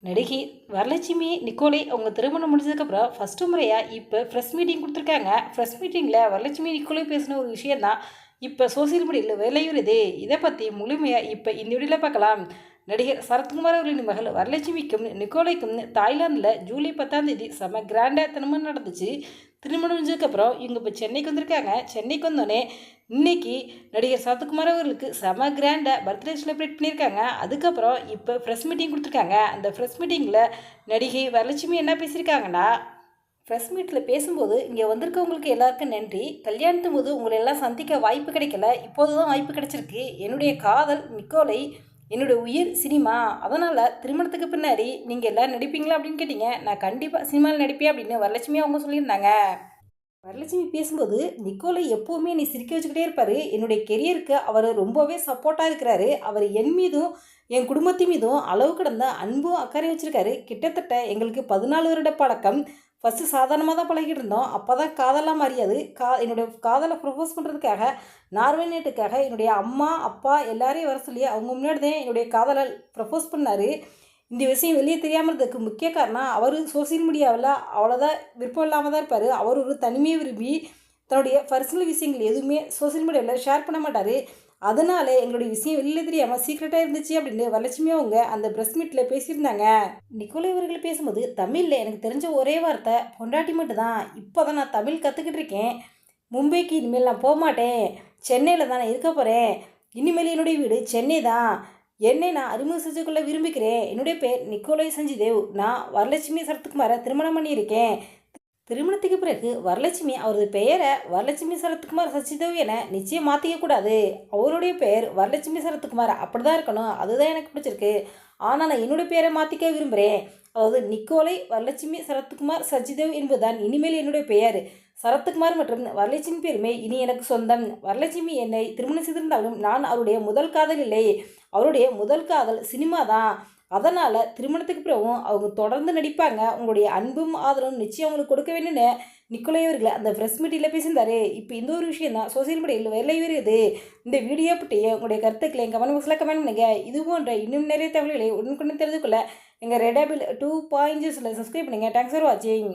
நடிகை வரலட்சுமி நிக்கோலை அவங்க திருமணம் முடிஞ்சதுக்கப்புறம் ஃபஸ்ட்டு முறையாக இப்போ ப்ரெஸ் மீட்டிங் கொடுத்துருக்காங்க. ப்ரெஸ் மீட்டிங்கில் வரலட்சுமி நிக்கோலை பேசின ஒரு விஷயம் தான் இப்போ சோசியல் மீடியாவில் விளையுறது. இதை பற்றி முழுமையாக இப்போ இந்த வீடியோவில் பார்க்கலாம். நடிகர் சரத்குமார் அவர்களின் மகள் வரலட்சுமிக்கும் நிக்கோலைக்கும் தாய்லாந்தில் ஜூலை 10 செம கிராண்டாக திருமணம் நடந்துச்சு. திருமணம் முடிஞ்சதுக்கப்புறம் இவங்க இப்போ சென்னைக்கு வந்திருக்காங்க. சென்னைக்கு வந்தோடனே இன்னைக்கு நடிகர் சரத்குமார் அவர்களுக்கு செம கிராண்டாக பர்த்டே செலிப்ரேட் பண்ணியிருக்காங்க. அதுக்கப்புறம் இப்போ ப்ரெஸ் மீட்டிங் கொடுத்துருக்காங்க. அந்த ப்ரெஸ் மீட்டிங்கில் நடிகை வரலட்சுமி என்ன பேசியிருக்காங்கன்னா, ப்ரெஸ் மீட்டில் பேசும்போது இங்கே வந்திருக்கவங்களுக்கு எல்லாருக்கும் நன்றி. கல்யாணத்தும் போது உங்களை எல்லாம் சந்திக்க வாய்ப்பு கிடைக்கல, இப்போது தான் வாய்ப்பு கிடைச்சிருக்கு. என்னுடைய காதல் நிக்கோலை, என்னுடைய உயிர் சினிமா. அதனால் திருமணத்துக்கு பின்னாடி நீங்கள் எல்லோரும் நடிப்பீங்களா அப்படின்னு கேட்டிங்க. நான் கண்டிப்பாக சினிமாவில் நடிப்பேன் அப்படின்னு வரலட்சுமி அவங்க சொல்லியிருந்தாங்க. வரலட்சுமி பேசும்போது நிக்கோலை எப்போவுமே நீ சிரிக்க வச்சுக்கிட்டே இருப்பார். என்னுடைய கெரியருக்கு அவர் ரொம்பவே சப்போர்ட்டாக இருக்கிறாரு. அவர் என் மீதும் என் குடும்பத்தின் மீதும் அளவு கடந்த அன்பும் அக்கறை வச்சுருக்காரு. கிட்டத்தட்ட எங்களுக்கு 14 வருட பழக்கம். ஃபஸ்ட்டு சாதாரணமாக தான் பழகிட்டு இருந்தோம். அப்போ தான் காதலாக மாறியாது. என்னுடைய காதலை ப்ரப்போஸ் பண்ணுறதுக்காக நார்வே நேட்டுக்காக என்னுடைய அம்மா அப்பா எல்லாரையும் வர சொல்லி அவங்க முன்னாடி தான் என்னுடைய காதலை ப்ரப்போஸ் பண்ணார். இந்த விஷயம் வெளியே தெரியாமல் இருந்ததுக்கு முக்கிய காரணம் அவர் சோசியல் மீடியாவில் அவ்வளோதான் விருப்பம் இல்லாமல் தான் இருப்பார். அவர் ஒரு தனிமையை விரும்பி தன்னுடைய பர்சனல் விஷயங்கள் எதுவுமே சோசியல் மீடியாவில் ஷேர் பண்ண மாட்டார். அதனால் எங்களுடைய விஷயம் வெளியில் தெரியாமல் சீக்ரெட்டாக இருந்துச்சு அப்படின்னு வரலட்சுமி அவங்க அந்த ப்ரெஸ் மீட்டில் பேசியிருந்தாங்க. நிக்கோலை அவர்கள் பேசும்போது தமிழில் எனக்கு தெரிஞ்ச ஒரே வார்த்தை பொண்டாட்டி மட்டும் தான். இப்போ தான் நான் தமிழ் கற்றுக்கிட்டு இருக்கேன். மும்பைக்கு இனிமேல் நான் போக மாட்டேன், சென்னையில் தான் நான் இருக்க போகிறேன். இனிமேல் என்னுடைய வீடு சென்னை தான். என்னை நான் அறிமுகம் செஞ்சுக்கொள்ள விரும்புகிறேன். என்னுடைய பேர் நிக்கோலை சஞ்சிதேவ். நான் வரலட்சுமி சரத்குமாரை திருமணம் பண்ணியிருக்கேன். திருமணத்துக்கு பிறகு வரலட்சுமி அவரது பெயரை வரலட்சுமி சரத்குமார் சச்சிதேவ் என நிச்சயம் மாற்றிக்கக்கூடாது. அவருடைய பெயர் வரலட்சுமி சரத்குமார் அப்படி தான் இருக்கணும். அதுதான் எனக்கு பிடிச்சிருக்கு. ஆனால் நான் என்னுடைய பேரை மாற்றிக்க விரும்புகிறேன். அதாவது நிக்கோலை வரலட்சுமி சரத்குமார் சச்சிதேவ் என்பதுதான் இனிமேல் என்னுடைய பெயர். சரத்குமார் மற்றும் வரலட்சுமி பெருமை இனி எனக்கு சொந்தம். வரலட்சுமி என்னை திருமணம் செய்திருந்தாலும் நான் அவருடைய முதல் காதல் இல்லை. அவருடைய முதல் காதல் சினிமா தான். அதனால் திருமணத்துக்கு பிறகும் அவங்க தொடர்ந்து நடிப்பாங்க. உங்களுடைய அன்பும் ஆதரவும் நிச்சயம் அவங்களுக்கு கொடுக்க வேணும்னு நிக்கோலை அவர்கள் அந்த ப்ரெஸ் மீட்டிங்கில் பேசியிருந்தாரு. இப்போ இந்த ஒரு விஷயம் தான் சோசியல் மீடியாவில் வெளியே வருது. இந்த வீடியோ பற்றிய உங்களுடைய கருத்துக்களை எங்கள் கமெண்ட் பாக்ஸில் கமெண்ட் பண்ணுங்கள். இது போன்ற இன்னும் நிறைய தகவல்களை உடனுக்குடன் தெரிந்து கொள்ள எங்கள் ரெடாபிள் 2.0 சப்ஸ்கிரைப் பண்ணுங்கள். தேங்க்ஸ் ஃபார் வாட்சிங்.